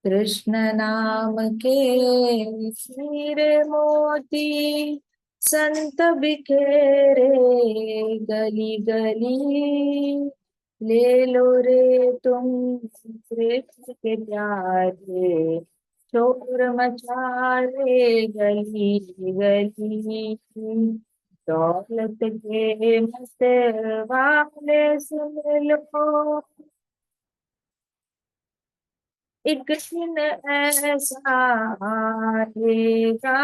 कृष्ण नाम के हीरे मोती संत बिखेरे गली गली। ले लो रे तुम कृष्ण के प्यारे, शोर मचा रे गली गली। दौलत के मत वाले सुन लो, एक दिन ऐसा आएगा,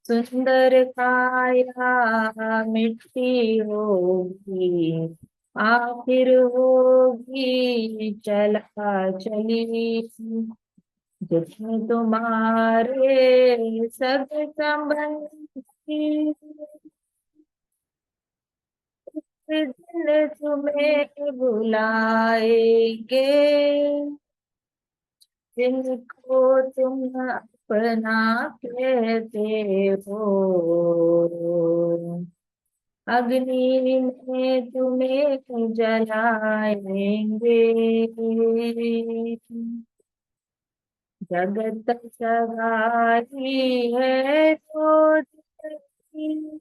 सुंदर काया मिट्टी होगी, आखिर होगी चला चली। जिसमें तुम्हारे सब संबंधी, इस दिन तुम्हें बुलाएंगे, जिनको तुम अपना कहते हो। अग्नि में तुम्हें जलाएंगे, जगत सवारी है तो जिसकी,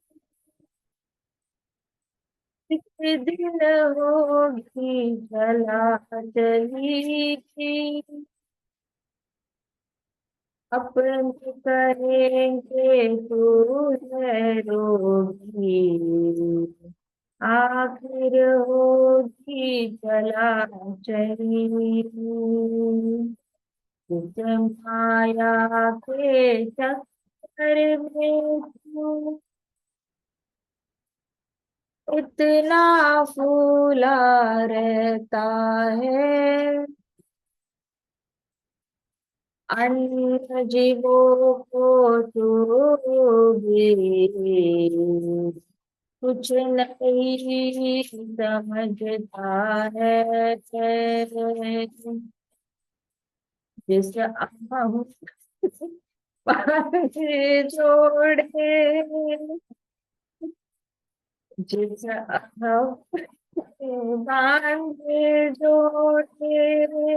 इस दिन होगी चला चली। अपने करेंगे दूर रोगी, आखिर होगी चला चली। इस माया के चक्कर में तू इतना फूला रहता है, अन्य जीवों को तू भी कुछ नहीं समझता है। जिस हम बांधे जोड़े, जिस हम बांधे जोड़े,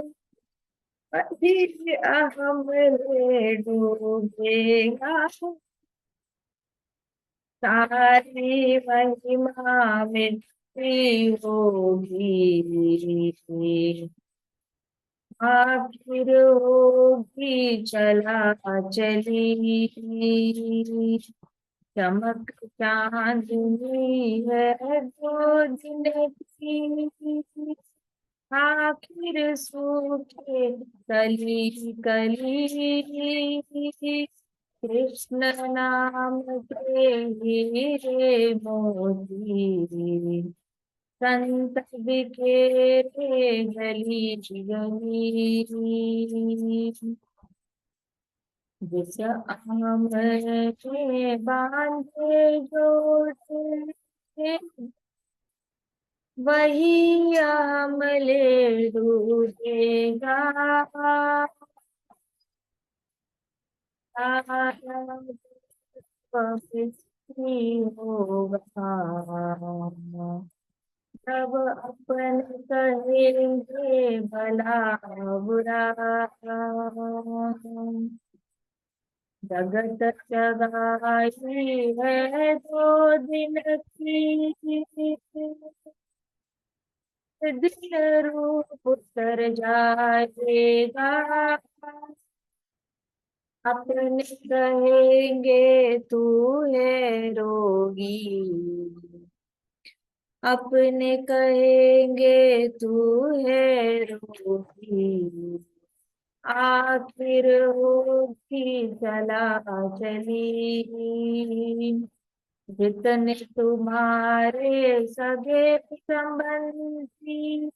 वही हमरे डूबेगा। सारी महिमा मिट्टी होगी, आखिर होगी चला चली। चमक चांदनी है दो दिन की, आखिर सूखे कली कली। कृष्ण नाम के हीरे मोती संत बिखेरे गली गली। जिस आम के बांधे जोड़े, वही हमले डूबेगा। होगा तब अपन कहेंगे भला बुरा। जगत जगाई है दो दिन की, दिन रूप उतर जाएगा। अपने कहेंगे तू है रोगी, अपने कहेंगे तू है रोगी, आखिर होगी चला चली। जितने तुम्हारे सगे संबंधी,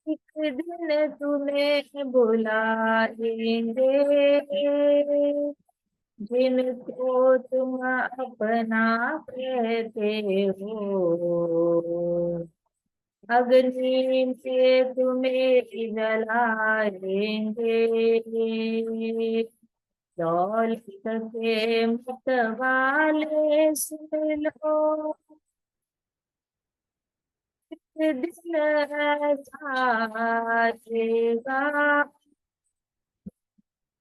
एक दिन तुम्हें बुलाएंगे, जिनको तुम अपना कहते हो। अग्नि से तुम्हें जलाएंगे, दौलत के मतवाले सुन लो, दिन ऐसा आएगा,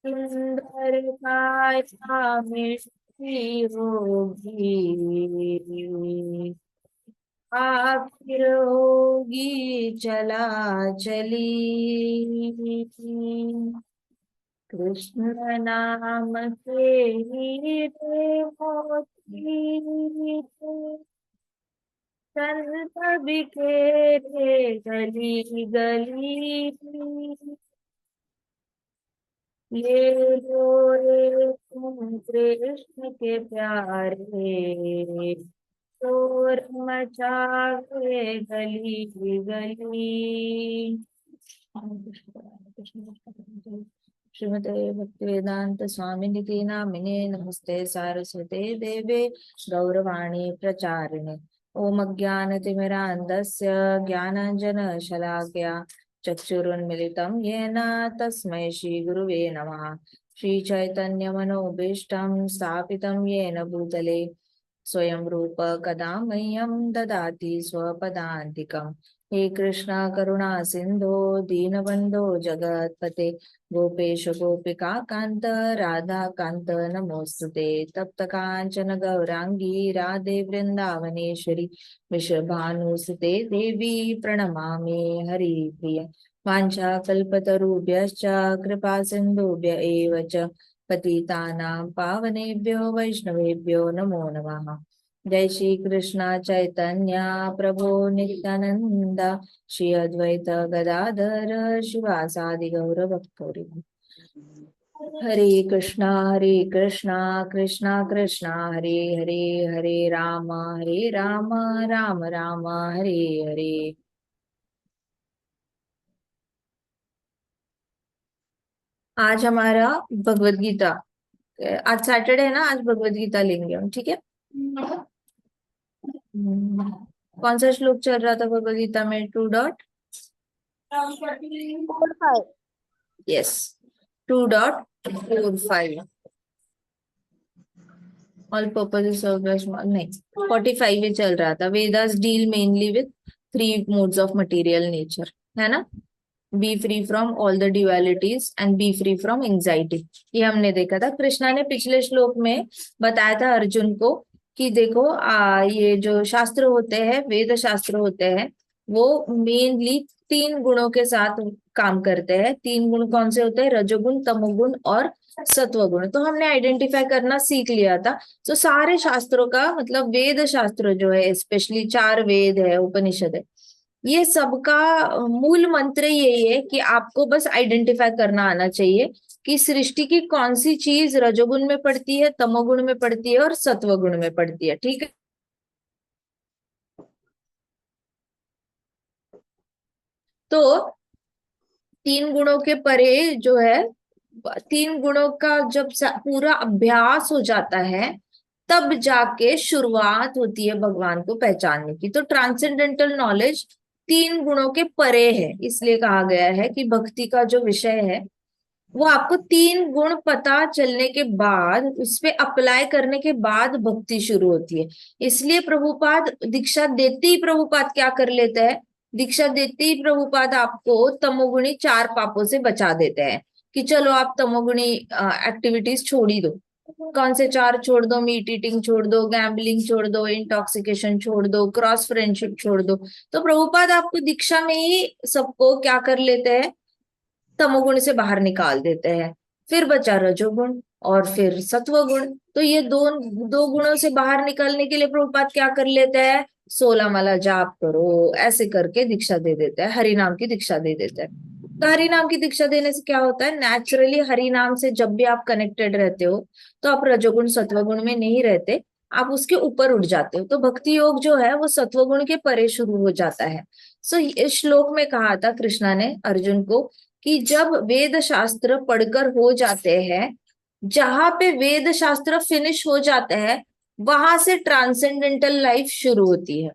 सुंदर काया मिट्टी होगी, आखिर होगी चला चली। कृष्ण नाम के हीरे मोती, संत बिखेरे गली गली। ये लो रे तुम कृष्ण के प्यारे, शोर मचावे गली गली। श्रीमते भक्ति वेदांत स्वामी निधि नामिने नमस्ते सारस्वते देवे गौरवाणी प्रचारिणे। ओम अज्ञानतिमिरान्धस्य ज्ञानाञ्जनशलाकया चक्षुरुन्मिलितं येन तस्मै श्रीगुरुवे नमः। श्रीचैतन्यमनोभीष्टं स्थापितं येन भूतले स्वयं रूप कदा मह्यं ददाति स्वपदान्तिकम्। हे कृष्ण करुणा सिंधो दीनबंधो जगत्पते, गोपेश गोपिका कांत राधा कांत नमोस्तुते। तप्त कांचन गौरांगी राधे वृंदावनेश्वरी, वृषभानुसुते देवी प्रणमामि हरिप्रिय। वाञ्छाकल्पतरुभ्यश्च कृपा सिन्धुभ्य एव च, पतितानां पावनेभ्यो वैष्णवेभ्यो नमो नमः। जय श्री कृष्ण चैतन्य प्रभु नित्यानंद, श्री अद्वैत गदाधर शिवासादि गौर भक्तोरी। हरे कृष्णा कृष्णा कृष्णा हरे हरे, हरे राम राम राम हरे हरे। आज हमारा भगवत गीता, आज सैटरडे है ना, आज भगवत गीता लेंगे हम, ठीक है। कौन सा श्लोक चल रहा था भगवत गीता में? 2.45। यस, 2.45। ऑल पर्पस नहीं, 45 ही चल रहा था। Vedas deal mainly with 3 modes of material nature, है ना। Be free from all the dualities and be free from anxiety, ये हमने देखा था। कृष्णा ने पिछले श्लोक में बताया था अर्जुन को कि देखो ये जो शास्त्र होते हैं, वेद शास्त्र होते हैं, वो मेनली 3 गुणों के साथ काम करते हैं। 3 गुण कौन से होते हैं? रजोगुण, तमोगुण और सत्वगुण। तो हमने आइडेंटिफाई करना सीख लिया था। तो सारे शास्त्रों का मतलब वेद शास्त्र जो है, स्पेशली 4 वेद है, उपनिषद है, ये सबका मूल मंत्र यही है कि आपको बस आइडेंटिफाई करना आना चाहिए कि सृष्टि की कौन सी चीज रजोगुण में पड़ती है, तमोगुण में पड़ती है और सत्वगुण में पड़ती है, ठीक है। तो 3 गुणों के परे जो है, 3 गुणों का जब पूरा अभ्यास हो जाता है, तब जाके शुरुआत होती है भगवान को पहचानने की। तो ट्रांसेंडेंटल नॉलेज 3 गुणों के परे है, इसलिए कहा गया है कि भक्ति का जो विषय है वो आपको 3 गुण पता चलने के बाद, उस पे अप्लाई करने के बाद भक्ति शुरू होती है। इसलिए प्रभुपाद दीक्षा देते ही प्रभुपाद क्या कर लेते हैं? दीक्षा देते ही प्रभुपाद आपको तमोगुणी 4 पापों से बचा देते हैं कि चलो आप तमोगुणी एक्टिविटीज छोड़ ही दो। कौन से 4 छोड़ दो? मीट ईटिंग छोड़ दो, गैम्बलिंग छोड़ दो, इंटॉक्सिकेशन छोड़ दो, क्रॉस फ्रेंडशिप छोड़ दो। तो प्रभुपाद आपको दीक्षा में ही सबको क्या कर लेते हैं? तमोगुण से बाहर निकाल देते हैं। फिर बचा रजोगुण और फिर सत्वगुण। तो ये दो गुणों से बाहर निकलने के लिए प्रभुपाद क्या कर लेते हैं? 16 माला जाप करो, ऐसे करके दीक्षा दे देते हैं, हरि नाम की दीक्षा दे देते हैं। तो हरि नाम की दीक्षा देने से क्या होता है? नेचुरली हरि नाम से जब भी आप कनेक्टेड रहते हो तो आप रजोगुण सत्वगुण में नहीं रहते, आप उसके ऊपर उठ जाते हो। तो भक्ति योग जो है वो सत्वगुण के परे शुरू हो जाता है। सो इस श्लोक में कहा था कृष्णा ने अर्जुन को कि जब वेद शास्त्र पढ़कर हो जाते हैं, जहां पे वेद शास्त्र फिनिश हो जाते हैं, वहां से ट्रांसेंडेंटल लाइफ शुरू होती है।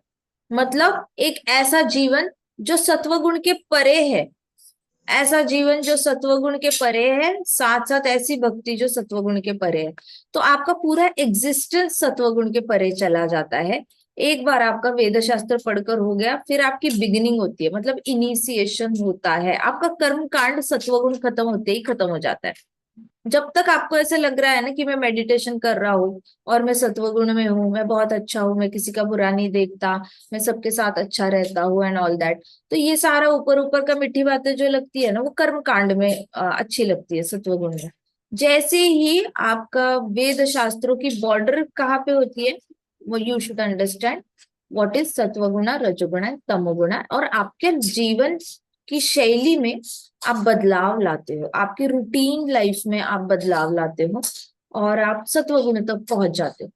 मतलब एक ऐसा जीवन जो सत्वगुण के परे है, ऐसा जीवन जो सत्वगुण के परे है, साथ साथ ऐसी भक्ति जो सत्वगुण के परे है। तो आपका पूरा एग्जिस्टेंस सत्वगुण के परे चला जाता है। एक बार आपका वेद शास्त्र पढ़कर हो गया, फिर आपकी बिगिनिंग होती है, मतलब इनिशिएशन होता है, आपका कर्म कांड सत्वगुण खत्म होते ही खत्म हो जाता है। जब तक आपको ऐसा लग रहा है ना कि मैं मेडिटेशन कर रहा हूँ और मैं सत्वगुण में हूँ, मैं बहुत अच्छा हूँ, मैं किसी का बुरा नहीं देखता, मैं सबके साथ अच्छा रहता हूँ एंड ऑल दैट, तो ये सारा ऊपर ऊपर का मीठी बातें जो लगती है ना, वो कर्म कांड में अच्छी लगती है सत्वगुण में। जैसे ही आपका वेद शास्त्रों की बॉर्डर कहाँ पे होती है, वो you should understand what is sattvaguna rajoguna tamoguna, और आपके जीवन की शैली में आप बदलाव लाते हो, आपके रूटीन लाइफ में आप बदलाव लाते हो, और आप सत्वगुण तक पहुंच जाते हो।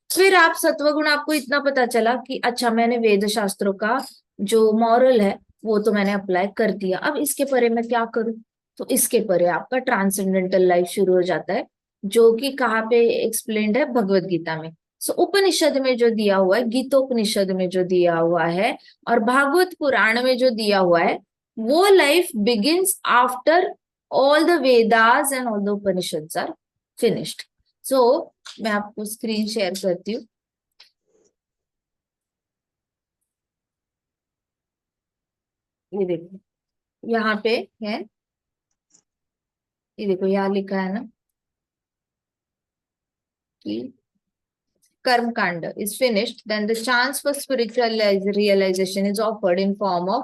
फिर आप सत्वगुण, आपको इतना पता चला कि अच्छा मैंने वेद शास्त्रों का जो मॉरल है वो तो मैंने अप्लाई कर दिया, अब इसके परे मैं क्या करूं। तो इसके परे आपका ट्रांसेंडेंटल लाइफ शुरू हो जाता है, जो कि कहाँ पे एक्सप्लेन्ड है, भगवत गीता में। सो उपनिषद में जो दिया हुआ है, गीतोपनिषद में जो दिया हुआ है, और भागवत पुराण में जो दिया हुआ है, वो life begins after all the Vedas and all the Upanishads are finished. So मैं आपको स्क्रीन शेयर करती हूँ। ये देखो यहाँ पे है, ये देखो यहाँ लिखा है ना कि कर्म कांड is finished, then the chance for spiritual realization is offered in form of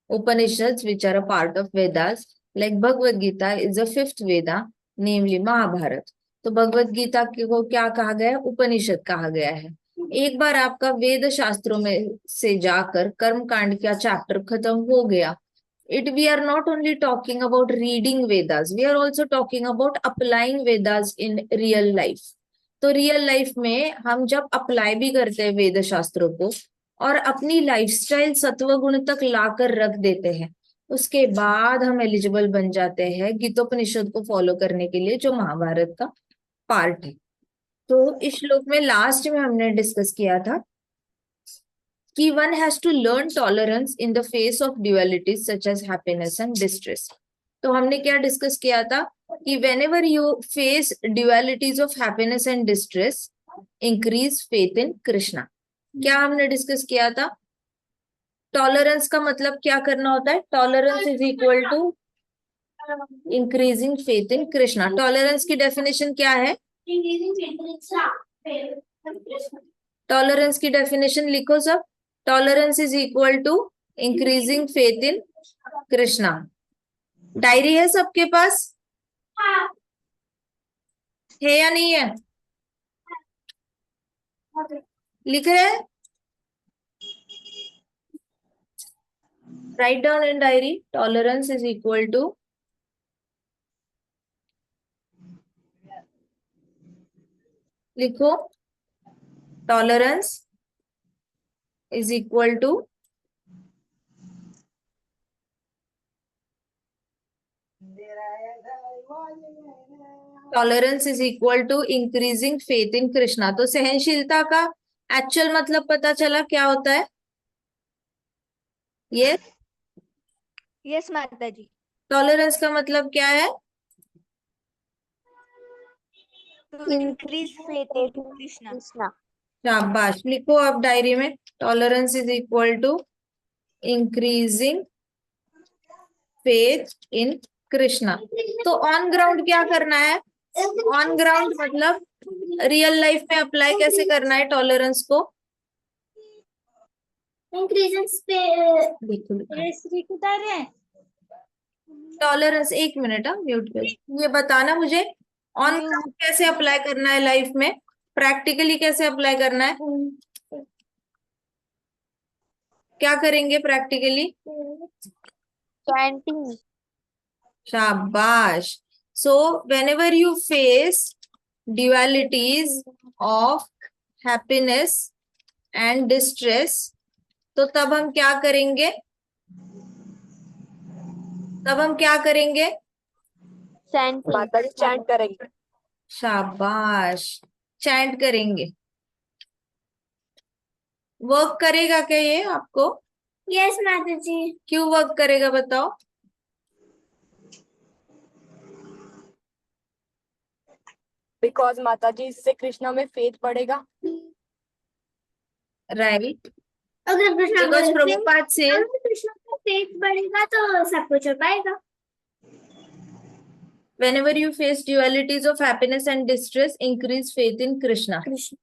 Upanishads, which are a part of Vedas. Like Bhagavad Gita is the fifth Veda, namely Mahabharत। तो भगवत गीता को क्या कहा गया है, उपनिषद कहा गया है। एक बार आपका वेद शास्त्रों में से जाकर कर्म कांड का चैप्टर खत्म हो गया, it we are not only talking about reading Vedas, we are also talking about applying Vedas in real life। तो रियल लाइफ में हम जब अप्लाई भी करते हैं वेद शास्त्रों को और अपनी लाइफस्टाइल सत्व गुण तक लाकर रख देते हैं, उसके बाद हम एलिजिबल बन जाते हैं गीतोपनिषद को फॉलो करने के लिए, जो महाभारत का पार्ट है। तो इस श्लोक में लास्ट में हमने डिस्कस किया था कि one has to learn tolerance in the face of dualities such as happiness and distress। तो हमने क्या डिस्कस किया था कि whenever you face dualities of happiness and distress, increase faith in Krishna। क्या हमने डिस्कस किया था, टॉलरेंस का मतलब क्या करना होता है, tolerance is equal to increasing faith in Krishna. Tolerance की डेफिनेशन क्या है, टॉलरेंस की डेफिनेशन लिखो सब। Tolerance is equal to increasing faith in Krishna. Diary है सबके पास, है या नहीं है, लिख रहे हैं, write down in diary, tolerance is equal to, लिखो, tolerance is equal to, tolerance is equal to increasing faith in Krishna. तो सहनशीलता का एक्चुअल मतलब पता चला क्या होता है, ये यस माता जी। टॉलरेंस का मतलब क्या है, to increase faith in Krishna. शाबाश, लिखो आप डायरी में, tolerance is equal to increasing faith in Krishna. तो ऑन ग्राउंड क्या करना है, ऑन ग्राउंड मतलब रियल लाइफ में अप्लाई कैसे करना है टॉलरेंस को, टॉलरेंस, एक मिनट म्यूट कर, ये बताना मुझे ऑन ग्राउंड कैसे अप्लाई करना है लाइफ में, प्रैक्टिकली कैसे अप्लाई करना है, क्या करेंगे प्रैक्टिकली, चैंटिंग। शाबाश। सो whenever you face dualities of happiness and distress, तो तब हम क्या करेंगे, तब हम क्या करेंगे, माता जी चैंट करेंगे। शाबाश, चैंट करेंगे। वर्क करेगा क्या ये आपको, यस माता जी। क्यों वर्क करेगा बताओ, बिकॉज माता जी इससे कृष्णा में फेथ बढ़ेगा। राइट, अगर कृष्णा बिकॉज का प्रभुपाद से अगर कृष्णा का फेथ बढ़ेगा तो सब कुछ हो पाएगा। whenever you face dualities of happiness and distress, increase faith in Krishna. Krishna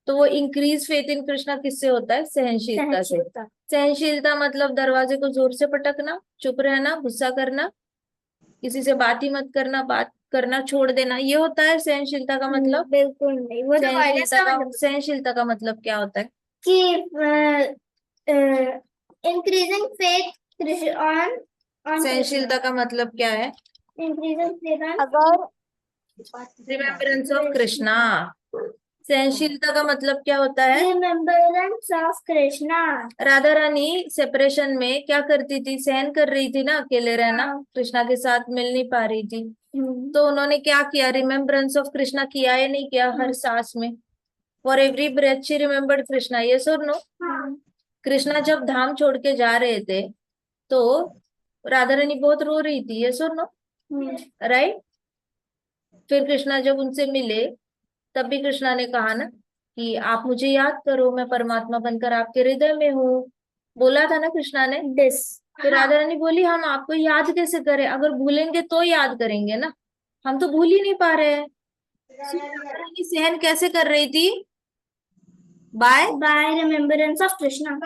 तो वो इंक्रीज फेथ इन कृष्णा किससे होता है? सहनशीलता से। सहनशीलता। सहनशीलता मतलब दरवाजे को जोर से पटकना, चुप रहना, गुस्सा करना, किसी से बात ही मत करना, बात करना छोड़ देना, ये होता है सहनशीलता का मतलब? बिल्कुल नहीं, वो तो वायलेंस का मतलब सहनशीलता का मतलब क्या होता है? कि इंक्रीजिंग फेथ ऑन ऑन सहनशीलता का मतलब क्या है? इंक्रीजिंग फेथ ऑन अगर रिमेम्बरेंस ऑफ कृष्णा। सहनशीलता का मतलब क्या होता है? Remembrance of Krishna. Radha Rani separation में क्या करती थी? सहन कर रही थी ना, अकेले रहना, कृष्णा के साथ मिल नहीं पा रही थी, तो उन्होंने क्या किया? रिमेम्बरेंस ऑफ कृष्णा किया या नहीं किया? हर सांस में, for every breath she remembered Krishna, yes और नो? कृष्णा जब धाम छोड़ के जा रहे थे तो राधा रानी बहुत रो रही थी, यस और नो? राइट। फिर कृष्णा जब उनसे मिले तब भी कृष्णा ने कहा ना कि आप मुझे याद करो, मैं परमात्मा बनकर आपके हृदय में हूँ, बोला था ना कृष्णा ने। तो राधा रानी बोली हम आपको याद कैसे करें? अगर भूलेंगे तो याद करेंगे ना, हम तो भूल ही नहीं पा रहे हैं। राधा रानी सहन कैसे कर रही थी? By remembrance of Krishna.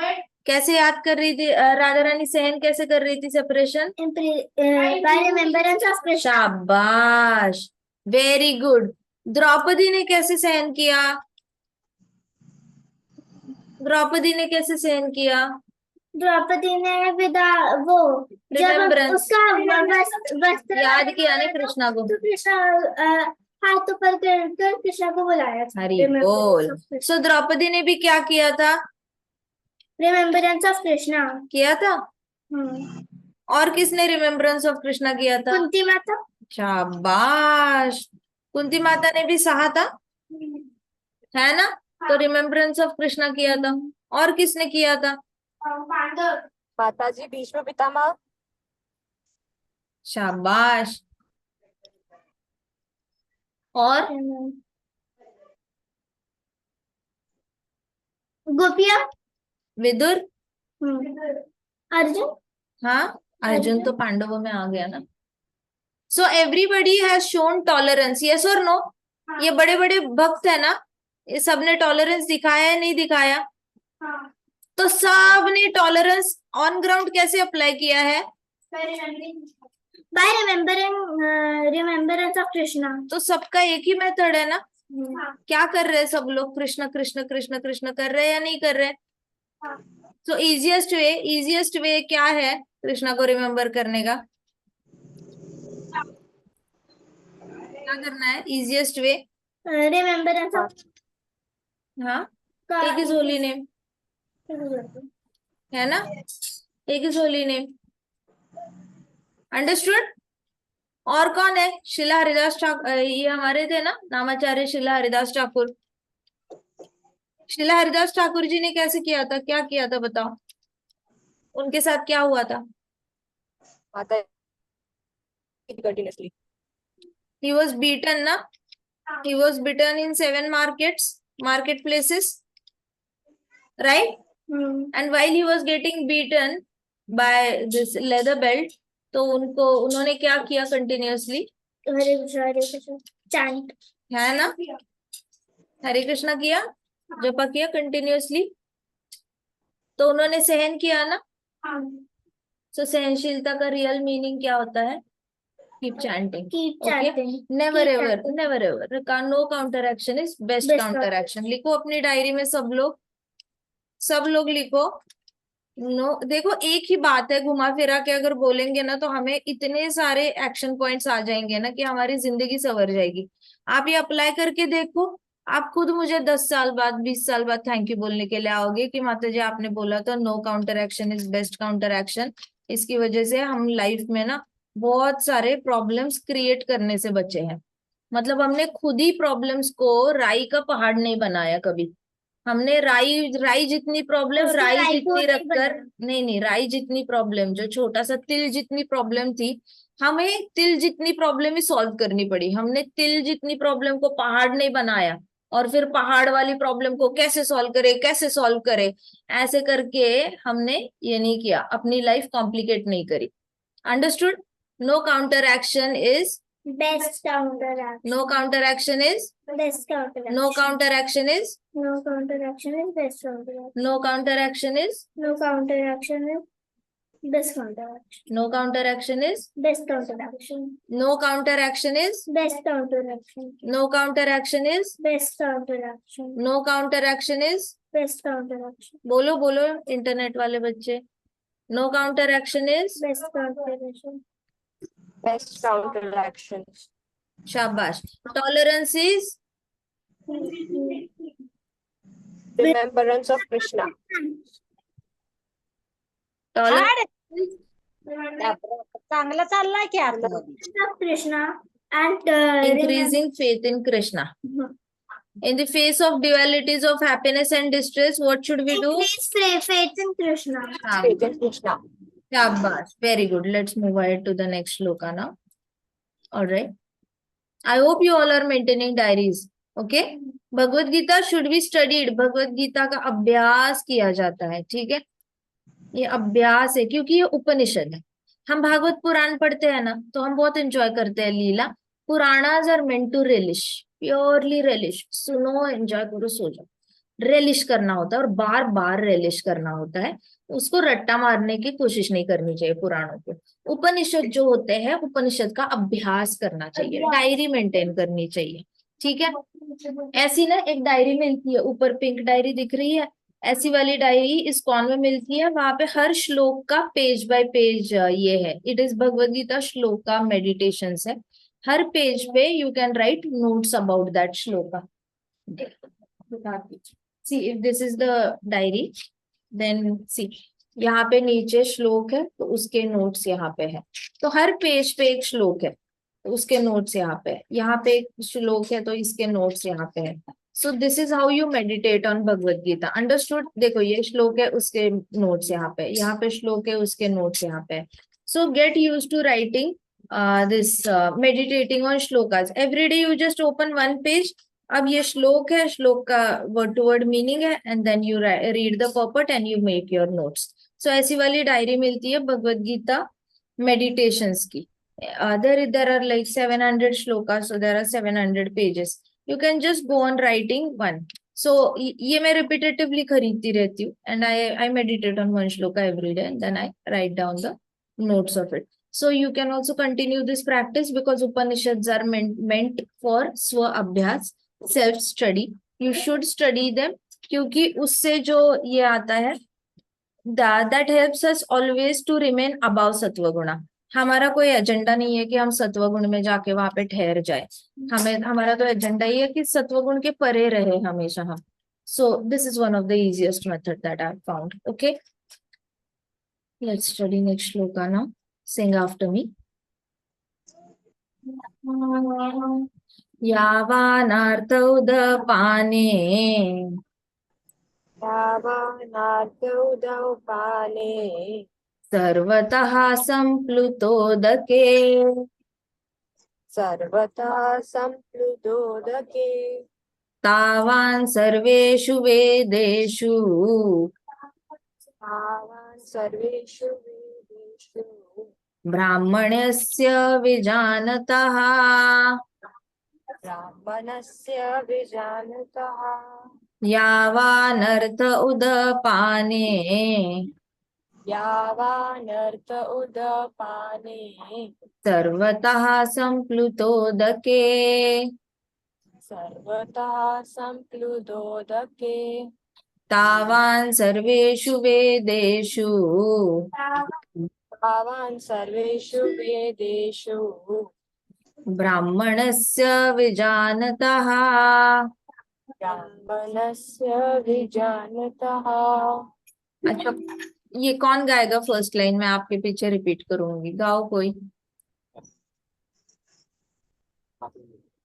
कैसे याद कर रही थी? राधा रानी सहन कैसे कर रही थी separation? By remembrance of Krishna. शाबाश, वेरी गुड। द्रौपदी ने कैसे सहन किया? द्रौपदी ने कैसे सहन किया? द्रौपदी ने विदा वो जब उसका वस्त्र याद किया ना कृष्णा को, तो कृष्णा हाथ ऊपर कर कृष्णा को बुलाया था। हरि बोल। सो द्रौपदी ने भी क्या किया था? रिमेम्बरेंस ऑफ कृष्णा किया था। और किसने रिमेम्बरेंस ऑफ कृष्णा किया था? कुंती माता। शाबाश, कुंती माता ने भी सहा था, है ना? तो रिमेम्बरेंस ऑफ कृष्णा किया था। और किसने किया था? पांडव। माताजी भीष्म पितामह। शाबाश। और गोपिया। विदुर। अर्जुन। हाँ, अर्जुन तो पांडवों में आ गया ना। So everybody has shown tolerance, yes और नो? ये बड़े बड़े भक्त है ना, ये सबने टॉलरेंस दिखाया है, नहीं दिखाया? तो सबने टॉलरेंस ऑन ग्राउंड कैसे अप्लाई किया है? By remembrance of Krishna. तो सबका एक ही मेथड है ना। क्या कर रहे हैं सब लोग? कृष्ण कृष्ण कृष्ण कृष्ण कर रहे हैं या नहीं कर रहे? तो इजिएस्ट वे क्या है कृष्णा को रिमेम्बर करने का? क्या करना है इजिएस्ट वे? रिमेम्बरेंस ऑफ हाँ, टेक हिज होली नेम, है ना? Take his holy name, understood? और कौन है? शिला हरिदास ठाकुर, ये हमारे थे ना नामाचार्य शिला हरिदास ठाकुर। शिला हरिदास ठाकुर जी ने कैसे किया था? क्या किया था बताओ? उनके साथ क्या हुआ था? माता कंटिन्यूअसली He was beaten ना, he was beaten in 7 marketplaces, right? And while he was getting beaten by this leather belt, तो उन्होंने क्या किया? कंटिन्यूअसली हरे कृष्ण चैंट, है ना, हरे कृष्णा किया, जपा किया कंटिन्यूअसली, तो उन्होंने सहन किया ना। सो सहनशीलता का रियल मीनिंग क्या होता है? Keep chanting, never ever, never ever, no counter action is best counter action. लिखो अपनी डायरी में सब लोग लिखो। नो, देखो एक ही बात है, घुमा फिरा के अगर बोलेंगे ना तो हमें इतने सारे एक्शन पॉइंट्स आ जाएंगे ना कि हमारी जिंदगी संवर जाएगी। आप ये अप्लाई करके देखो, आप खुद मुझे 10 साल बाद 20 साल बाद थैंक यू बोलने के लिए आओगे कि माता जी आपने बोला था no counter action is best counter action. इसकी वजह से हम लाइफ में ना बहुत सारे प्रॉब्लम्स क्रिएट करने से बचे हैं। मतलब हमने खुद ही प्रॉब्लम्स को राई का पहाड़ नहीं बनाया कभी। हमने राई राई जितनी प्रॉब्लम, राई जितनी रखकर, नहीं राई जितनी प्रॉब्लम, जो छोटा सा तिल जितनी प्रॉब्लम थी, हमें तिल जितनी प्रॉब्लम ही सॉल्व करनी पड़ी। हमने तिल जितनी प्रॉब्लम को पहाड़ नहीं बनाया और फिर पहाड़ वाली प्रॉब्लम को कैसे सॉल्व करे, कैसे सॉल्व करे, ऐसे करके हमने ये नहीं किया, अपनी लाइफ कॉम्प्लिकेट नहीं करी। Understood? No counter action is Best counteraction. No counter action is Best counteraction. No counter action is No counteraction is best counteraction. No counter action is No counteraction is best counteraction. No counter action is Best counteraction. No counter action is Best counteraction. No counter action is Best counteraction. No counter action is Best counteraction. बोलो बोलो internet वाले बच्चे, no counter action is Best counteraction. Best counteraction. शाबाश। Tolerance is Remembrance of Krishna. चांगला चाललाय की आतमध्ये. Krishna and increasing faith in Krishna. In the face of dualities of happiness and distress, what should we do? increase faith in Krishna. Faith in Krishna. Shabash. Very good. Let's move ahead to the next shloka now. All right. I hope you all are maintaining diaries. Okay. Bhagavad Gita should be studied. Bhagavad Gita का अभ्यास किया जाता है, ठीक है? ये अभ्यास है क्योंकि ये उपनिषद है। हम भागवत पुराण पढ़ते हैं ना, तो हम बहुत एंजॉय करते हैं लीला। Puranas are meant to relish, purely relish. सुनो, एंजॉय करो, सो जाओ। रिलिश करना होता है और बार बार रिलिश करना होता है। उसको रट्टा मारने की कोशिश नहीं करनी चाहिए पुराणों को। उपनिषद जो होते हैं, उपनिषद का अभ्यास करना चाहिए, डायरी मेंटेन करनी चाहिए, ठीक है? ऐसी ना एक डायरी मिलती है, ऊपर पिंक डायरी दिख रही है, ऐसी वाली डायरी इस्कॉन में मिलती है। वहां पे हर श्लोक का पेज बाय पेज ये है, it is Bhagavad Gita shloka meditations है। हर पेज पे you can write notes about that shloka. See if this is the diary, then see यहाँ पे नीचे श्लोक है तो उसके नोट्स यहाँ पे है। तो हर पेज पे एक श्लोक है तो उसके नोट्स यहाँ पे है, यहाँ पे एक श्लोक है तो इसके नोट्स यहाँ पे है। So this is how you meditate on Bhagavad Gita. Understood? देखो ये श्लोक है, उसके नोट्स यहाँ पे श्लोक है, उसके नोट्स यहाँ पे। So get use to writing this meditating on shlokas. Every day you just open one page. अब ये श्लोक है, श्लोक का वर्ड टू वर्ड मीनिंग है, and then you read the purport and you make your notes. So ऐसी वाली diary मिलती है भगवत गीता मेडिटेशंस की। there are like 700 shlokas, so there are 700 pages. You can just go on writing one. So ये मैं repetitively खरीदती रहती हूँ, and I meditate on one shloka every day, and then I write down the notes of it. So you can also continue this practice because Upanishads are meant for swa abhyas, self study. You should study them क्योंकि उससे जो ये आता है, that helps us always to remain above सत्व गुणा। हमारा कोई एजेंडा नहीं है कि हम सत्वगुण में जाके वहां पे ठहर जाए। हमारा तो एजेंडा ये है कि सत्वगुण के परे रहे हमेशा हम। So this is one of the easiest method that I found. Okay, let's study next shloka now. Sing after me. यावानार्थ उदपाने यावानार्थ उदपाने सर्वतः संप्लुतोदके सर्वतः संप्लुतोदके तावान् सर्वेषु वेदेषु तावान् सर्वेषु वेदेषु ब्राह्मणस्य विजानतः ब्राह्मणस्य विजानतः यावानर्थ उदपाने यावानर्थ उदपाने सर्वतः संप्लुतोदके सर्वतः संप्लुतोदके तावान् सर्वेषु वेदेषु तावान् सर्वेषु वेदेषु ब्राह्मणस्य विजानतः। ब्राह्मणस्य विजानतः। अच्छा, ये कौन गाएगा फर्स्ट लाइन? मैं आपके पीछे रिपीट करूंगी, गाओ कोई।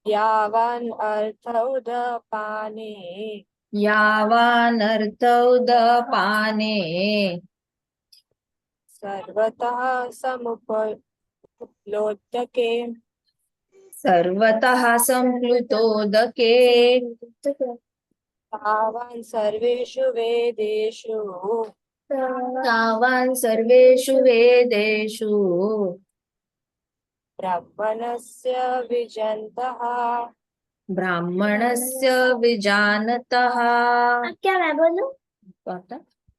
यावान् अर्थ उदपाने यावानर्थ उदपाने सर्वतः समुपलोदके सर्वतः संप्लुतोदके तावान् सर्वेषु वेदेषु तावान् सर्वेषु वेदेषु ब्राह्मणस्य विजन्तः ब्राह्मणस्य विजानतः। क्या मैं बोलूं?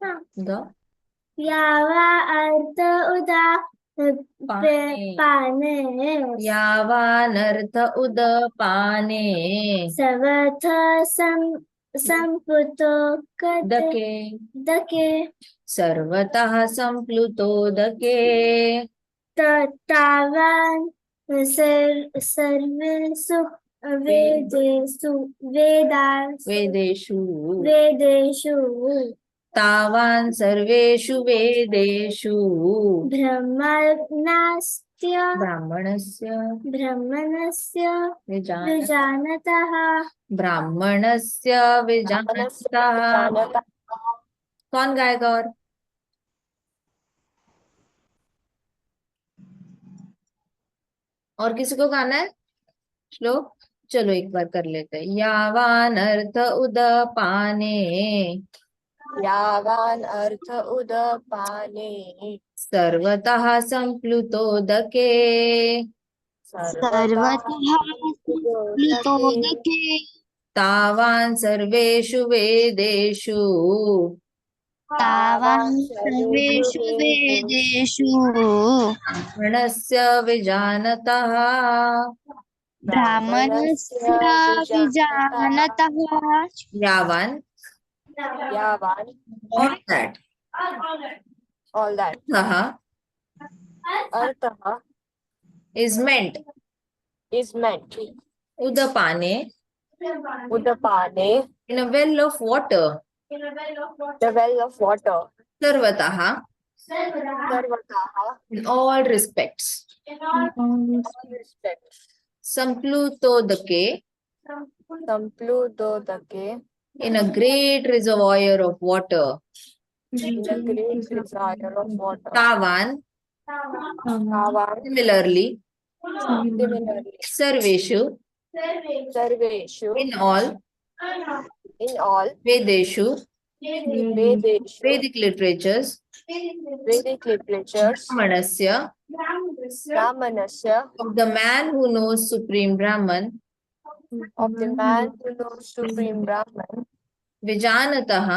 हाँ। द यावा अर्थ उदा पाने पाने यावानर्थ उदपाने सर्वथ संपुतो दके दके सर्वतः संप्लुतोदके तावान् सर्वेषु वेदेषु वेदेषु तावान् सर्वेषु वेदेषु ब्राह्मणस्य विजानतः ब्राह्मणस्य विजानतः। विजानतः। कौन गाएगा और किसी को गाना है श्लोक? चलो एक बार कर लेते हैं। यावान अर्थ उदपाने यावान् अर्थ उदपाने सर्वतः संप्लुतोदके सर्वतः संप्लुतोदके तावान् सर्वेषु वेदेषु तावान् सर्वेषु वेदेषु ब्राह्मणस्य विजानतः ब्राह्मणस्य विजानतः यावान् यावान् all that अर्थः is meant is meant udapane udapane in a well of water the well of water sarvatah sarvatah in all respects samplutodake sampludodake in a great reservoir of water in a great reservoir of water tavan tavan similarly sarveshu sarveshu in all vedeshu Vedic literatures brahmanasya of the man who knows supreme Brahman of the man who knows supreme Brahman vijanatah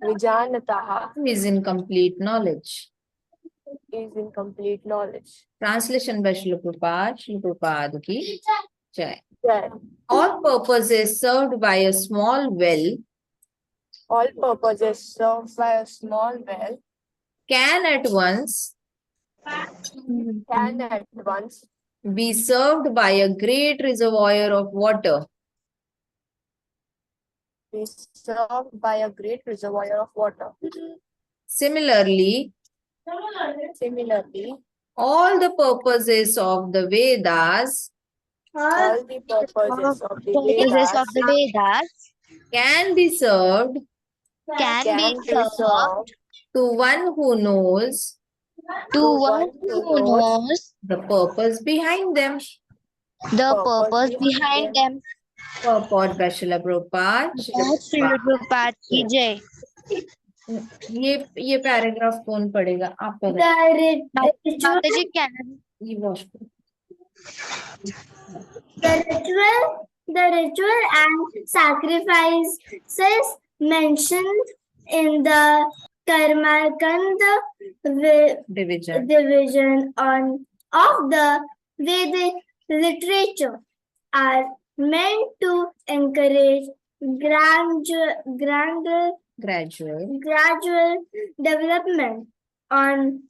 vijanatah is in complete knowledge. is in complete knowledge. Translation by Srila Prabhupada ki jai. Jai. All purposes served by a small well All purposes served by a small well can at once be served by a great reservoir of water. Be served by a great reservoir of water. Similarly, all the purposes of the Vedas all the purposes of the Vedas can be served can be served to one who knows the purpose behind them. purpose behind them. Purport by Srila Prabhupada. Srila Prabhupada की जय. ये paragraph कौन पढ़ेगा? आप पढ़ो। माताजी क्या ये वॉश करो। The ritual and sacrifices mentioned in the Karmakanda division of the Vedic literature are meant to encourage gradual development on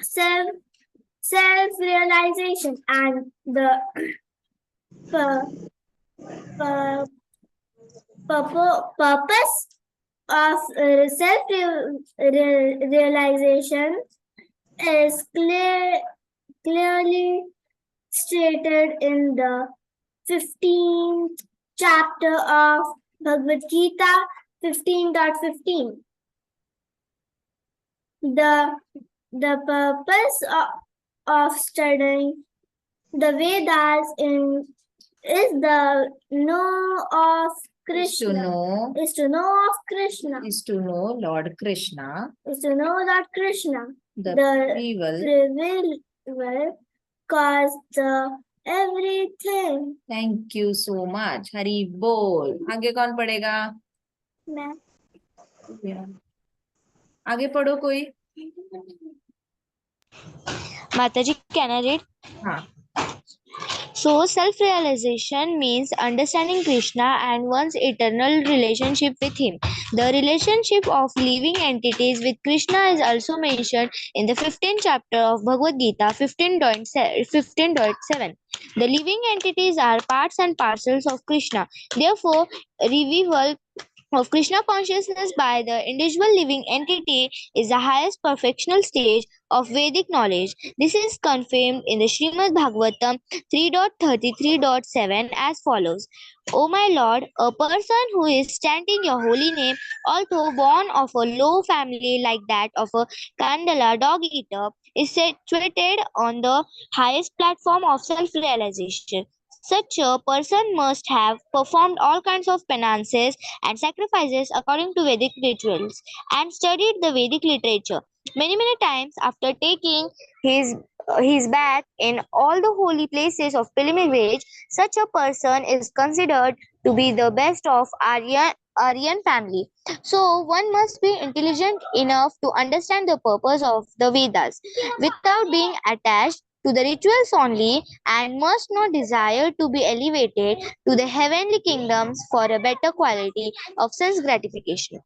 self-realization and the purpose of self-realization is clearly stated in the 15th chapter of Bhagavad Gita 15.15. The purpose of studying The Vedas is the know of To Krishna. know Is to know of Krishna. is to know Lord Krishna, Is to know that Krishna. the The prevail. cause the everything. Thank you so much. हरी बोल. आगे कौन पढ़ेगा? मैं आगे पढ़ो कोई. Mataji, can I read? हाँ. So, self-realization means understanding Krishna and one's eternal relationship with him. The relationship of living entities with Krishna is also mentioned in the 15th chapter of Bhagavad Gita 15.7. The living entities are parts and parcels of Krishna. Therefore, revival of Krishna consciousness by the individual living entity is the highest perfectional stage of Vedic knowledge. This is confirmed in the Srimad Bhagavatam 3.33.7 as follows. O my Lord, a person who is chanting your holy name, although born of a low family like that of a Kandala dog eater, is situated on the highest platform of self-realization. Such a person must have performed all kinds of penances and sacrifices according to Vedic rituals and studied the Vedic literature. Many times after taking his his bath in all the holy places of pilgrimage, such a person is considered to be the best of Aryan family. So one must be intelligent enough to understand the purpose of the Vedas without being attached to the rituals only, and must not desire to be elevated to the heavenly kingdoms for a better quality of sense gratification.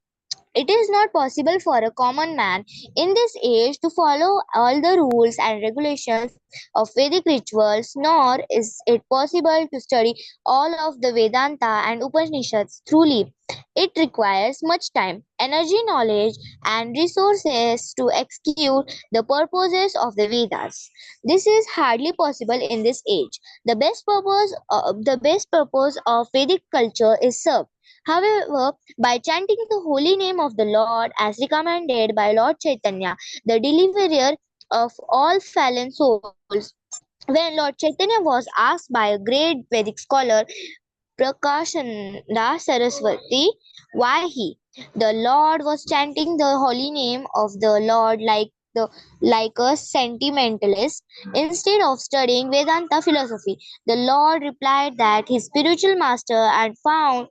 It is not possible for a common man in this age to follow all the rules and regulations of Vedic rituals, nor is it possible to study all of the Vedanta and Upanishads thoroughly. It requires much time, energy, knowledge, and resources to execute the purposes of the Vedas. This is hardly possible in this age. The best purpose of Vedic culture is served. However, by chanting the holy name of the Lord as recommended by Lord Chaitanya, the deliverer of all fallen souls. When Lord Chaitanya was asked by a great Vedic scholar, Prakashanda Saraswati, why the Lord was chanting the holy name of the Lord like a sentimentalist instead of studying Vedanta philosophy. The Lord replied that his spiritual master had found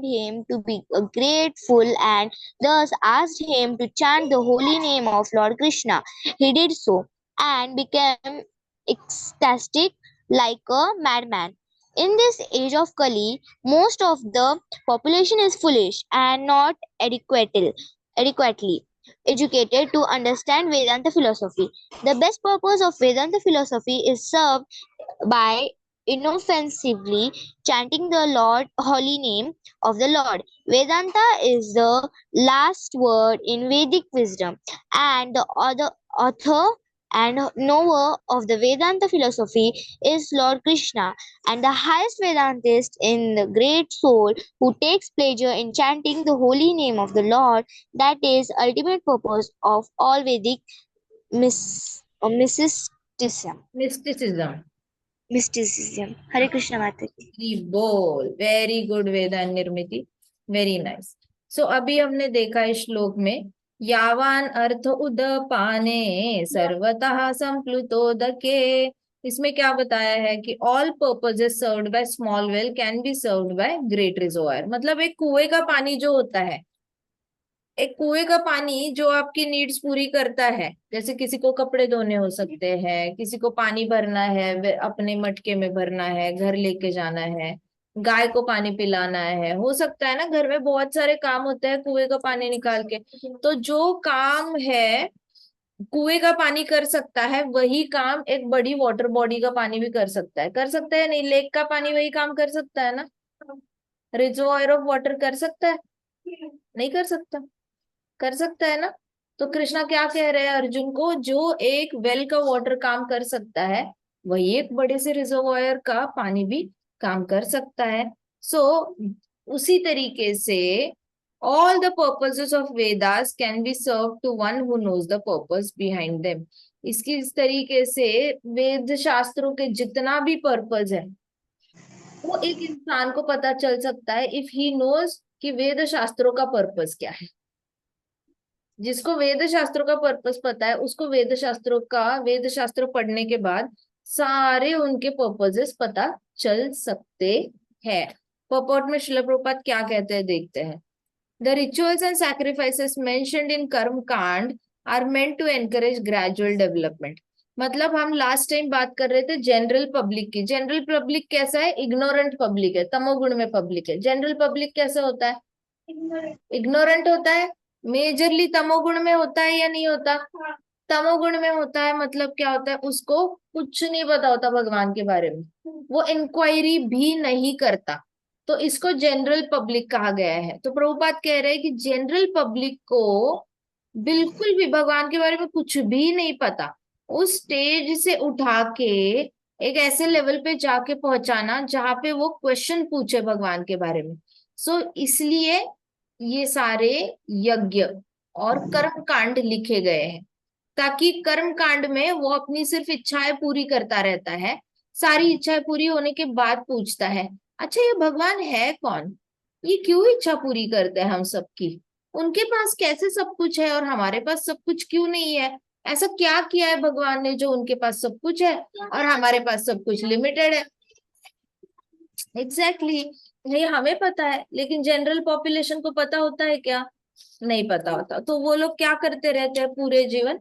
him to be a great fool and thus asked him to chant the holy name of Lord Krishna. He did so and became ecstatic like a madman. In this age of Kali, most of the population is foolish and not adequately educated to understand Vedanta philosophy. The best purpose of Vedanta philosophy is served by inoffensively chanting the Lord holy name of the Lord. Vedanta is the last word in Vedic wisdom, and the other author and knower of the Vedanta philosophy is Lord Krishna, and the highest Vedantist in the great soul who takes pleasure in chanting the holy name of the Lord. That is ultimate purpose of all Vedic mysticism. Mysticism. Mysticism. Hare Krishna Mata ki. Hari बोल. Very good Vedant Nirmiti. Very nice. So अभी हमने देखा इस श्लोक में यावान अर्थ उदपाने सर्वतः संप्लुतोदके. इसमें क्या बताया है कि all purposes served by small well can be served by great reservoir. मतलब एक कुएं का पानी जो होता है, एक कुएं का पानी जो आपकी नीड्स पूरी करता है, जैसे किसी को कपड़े धोने हो सकते हैं, किसी को पानी भरना है, अपने मटके में भरना है, घर लेके जाना है, गाय को पानी पिलाना है, हो सकता है ना, घर में बहुत सारे काम होते हैं कुएं का पानी निकाल के. तो जो काम है कुएं का पानी कर सकता है, वही काम एक बड़ी वाटर बॉडी का पानी भी कर सकता है नहीं? लेक का पानी वही काम कर सकता है ना? रिजर्वायर ऑफ वाटर कर सकता है? नहीं कर सकता. कर सकता है ना? तो कृष्णा क्या कह रहे हैं अर्जुन को, जो एक वेल का वाटर काम कर सकता है, वही एक बड़े से रिजर्वायर का पानी भी काम कर सकता है. सो उसी तरीके से All the purposes of Vedas can be served to one who knows the purpose behind them. इसकी इस तरीके से वेद शास्त्रों के जितना भी पर्पस है वो एक इंसान को पता चल सकता है इफ ही नोज कि वेद शास्त्रों का पर्पस क्या है। जिसको वेद शास्त्रों का पर्पस पता है उसको वेद शास्त्र पढ़ने के बाद सारे उनके पर्पसेस पता चल सकते हैं। पर्पट में श्रील प्रभुपाद क्या कहते हैं देखते हैं। The rituals and sacrifices mentioned in Karm Kand are meant to encourage gradual development. मतलब हम लास्ट टाइम बात कर रहे थे जनरल पब्लिक की। जनरल पब्लिक कैसा है? इग्नोरेंट पब्लिक है, तमोगुण में पब्लिक है। जनरल पब्लिक कैसा होता है? इग्नोरेंट होता है। मेजरली तमोगुण में होता है या नहीं होता? तमोगुण में होता है। मतलब क्या होता है? उसको कुछ नहीं पता होता भगवान के बारे में, वो इंक्वायरी भी नहीं करता, तो इसको जनरल पब्लिक कहा गया है। तो प्रभुपाद कह रहे हैं कि जनरल पब्लिक को बिल्कुल भी भगवान के बारे में कुछ भी नहीं पता, उस स्टेज से उठा के एक ऐसे लेवल पे जाके पहुंचाना जहां पे वो क्वेश्चन पूछे भगवान के बारे में। सो इसलिए ये सारे यज्ञ और कर्म कांड लिखे गए हैं, ताकि कर्म कांड में वो अपनी सिर्फ इच्छाएं पूरी करता रहता है, सारी इच्छाएं पूरी होने के बाद पूछता है अच्छा ये भगवान है कौन, ये क्यों इच्छा पूरी करते हैं हम सबकी, उनके पास कैसे सब कुछ है और हमारे पास सब कुछ क्यों नहीं है, ऐसा क्या किया है भगवान ने जो उनके पास सब कुछ है और हमारे पास सब कुछ लिमिटेड है। एग्जैक्टली ये हमें पता है, लेकिन जनरल पॉपुलेशन को पता होता है क्या? नहीं पता होता। तो वो लोग क्या करते रहते हैं पूरे जीवन?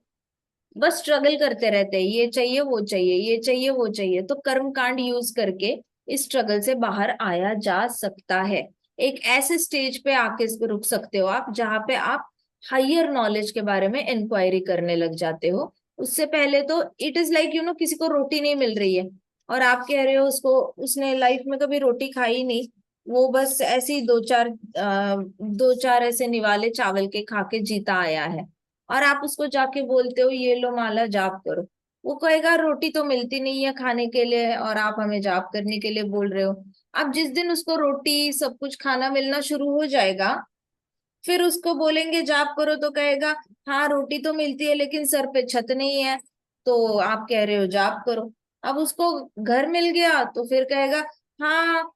बस स्ट्रगल करते रहते हैं, ये चाहिए वो चाहिए, ये चाहिए वो चाहिए। तो कर्म कांड यूज करके इस स्ट्रगल से बाहर आया जा सकता है। एक ऐसे स्टेज पे आके रुक सकते हो आप जहां पे आप हायर नॉलेज के बारे में इंक्वायरी करने लग जाते हो। उससे पहले तो इट इज लाइक किसी को रोटी नहीं मिल रही है और आप कह रहे हो उसको, उसने लाइफ में कभी रोटी खाई नहीं, वो बस ऐसे ही दो चार ऐसे निवाले चावल के खा के जीता आया है, और आप उसको जाके बोलते हो ये लो माला जाप करो, वो कहेगा रोटी तो मिलती नहीं है खाने के लिए और आप हमें जाप करने के लिए बोल रहे हो। अब जिस दिन उसको रोटी सब कुछ खाना मिलना शुरू हो जाएगा, फिर उसको बोलेंगे जाप करो तो कहेगा हाँ रोटी तो मिलती है लेकिन सर पे छत नहीं है, तो आप कह रहे हो जाप करो। अब उसको घर मिल गया तो फिर कहेगा हाँ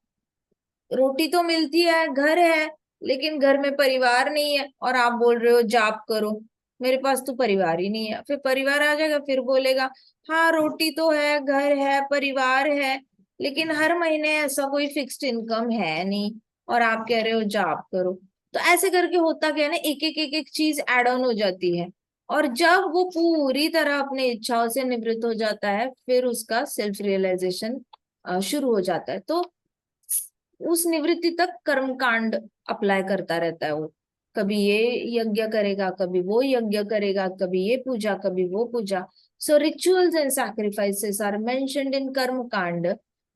रोटी तो मिलती है, घर है, लेकिन घर में परिवार नहीं है, और आप बोल रहे हो जाप करो, मेरे पास तो परिवार ही नहीं है। फिर परिवार आ जाएगा, फिर बोलेगा हाँ रोटी तो है, घर है, परिवार है, लेकिन हर महीने ऐसा कोई फिक्स्ड इनकम है नहीं, और आप कह रहे हो जाप करो। तो ऐसे करके होता क्या है ना, एक एक चीज एड ऑन हो जाती है, और जब वो पूरी तरह अपने इच्छाओं से निवृत्त हो जाता है फिर उसका सेल्फ रियलाइजेशन शुरू हो जाता है। तो उस निवृत्ति तक कर्म कांड अप्लाई करता रहता है वो, कभी ये यज्ञ करेगा, कभी वो यज्ञ करेगा, कभी ये पूजा, कभी वो पूजा। So rituals and sacrifices are mentioned in karma kanda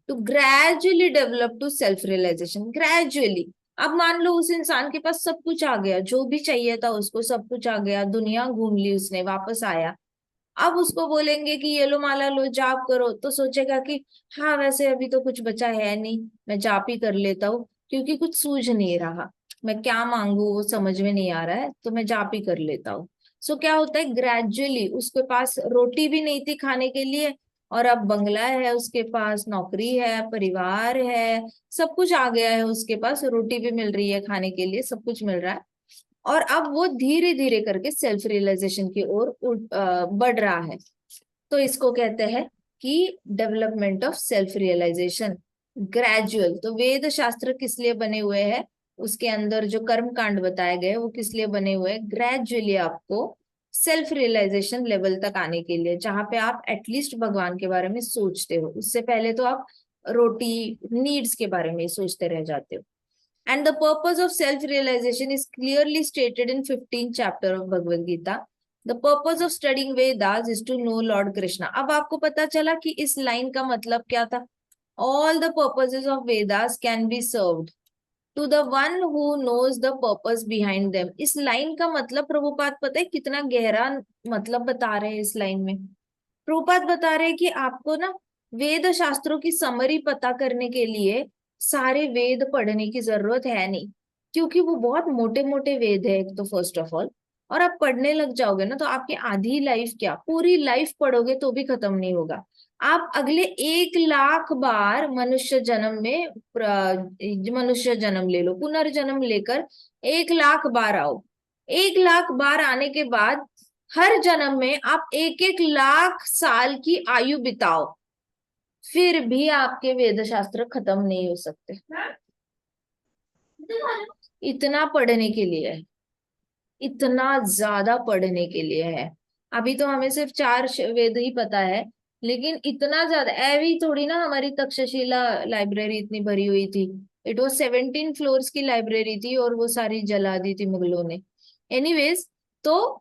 to gradually develop to self realization. Gradually, अब मान लो उस इंसान के पास सब कुछ आ गया, जो भी चाहिए था उसको सब कुछ आ गया, दुनिया घूम ली उसने, वापस आया, अब उसको बोलेंगे कि ये लो माला लो जाप करो, तो सोचेगा कि हाँ वैसे अभी तो कुछ बचा है नहीं, मैं जाप ही कर लेता हूँ, क्योंकि कुछ सूझ नहीं रहा, मैं क्या मांगू वो समझ में नहीं आ रहा है, तो मैं जाप ही कर लेता हूँ। सो क्या होता है, ग्रेजुअली उसके पास रोटी भी नहीं थी खाने के लिए, और अब बंगला है उसके पास, नौकरी है, परिवार है, सब कुछ आ गया है उसके पास, रोटी भी मिल रही है खाने के लिए, सब कुछ मिल रहा है, और अब वो धीरे धीरे करके सेल्फ रियलाइजेशन की ओर बढ़ रहा है। तो इसको कहते हैं कि development of self realization gradual. तो वेद शास्त्र किस लिए बने हुए हैं, उसके अंदर जो कर्म कांड बताए गए वो किस लिए बने हुए हैं, ग्रेजुअली आपको सेल्फ रियलाइजेशन लेवल तक आने के लिए, जहां पे आप एटलीस्ट भगवान के बारे में सोचते हो। उससे पहले तो आप रोटी नीड्स के बारे में सोचते रह जाते हो। And the purpose of self-realization is clearly stated in 15th chapter of Bhagavad Gita. The purpose of studying Vedas is to know Lord Krishna. अब आपको पता चला कि इस लाइन का मतलब क्या था। All the purposes of Vedas can be served to the one who knows the purpose behind them. इस लाइन का मतलब प्रभुपाद पता है कितना गहरा मतलब बता रहे हैं इस लाइन में। प्रभुपाद बता रहे हैं कि आपको ना वेद शास्त्रों की समरी पता करने के लिए सारे वेद पढ़ने की जरूरत है नहीं, क्योंकि वो बहुत मोटे मोटे वेद है एक तो फर्स्ट ऑफ ऑल, और आप पढ़ने लग जाओगे ना तो आपकी आधी लाइफ क्या पूरी लाइफ पढ़ोगे तो भी खत्म नहीं होगा। आप अगले 1 लाख बार मनुष्य जन्म में मनुष्य जन्म ले लो, पुनर्जन्म लेकर 1 लाख बार आओ। 1 लाख बार आने के बाद हर जन्म में आप 1 1 लाख साल की आयु बिताओ, फिर भी आपके वेद शास्त्र खत्म नहीं हो सकते। इतना पढ़ने के लिए है, इतना ज्यादा पढ़ने के लिए है। अभी तो हमें सिर्फ 4 वेद ही पता है, लेकिन इतना ज्यादा ऐवी थोड़ी ना हमारी तक्षशिला लाइब्रेरी इतनी भरी हुई थी। इट वॉज 17 फ्लोर्स की लाइब्रेरी थी और वो सारी जला दी थी मुगलों ने। एनीवेज, तो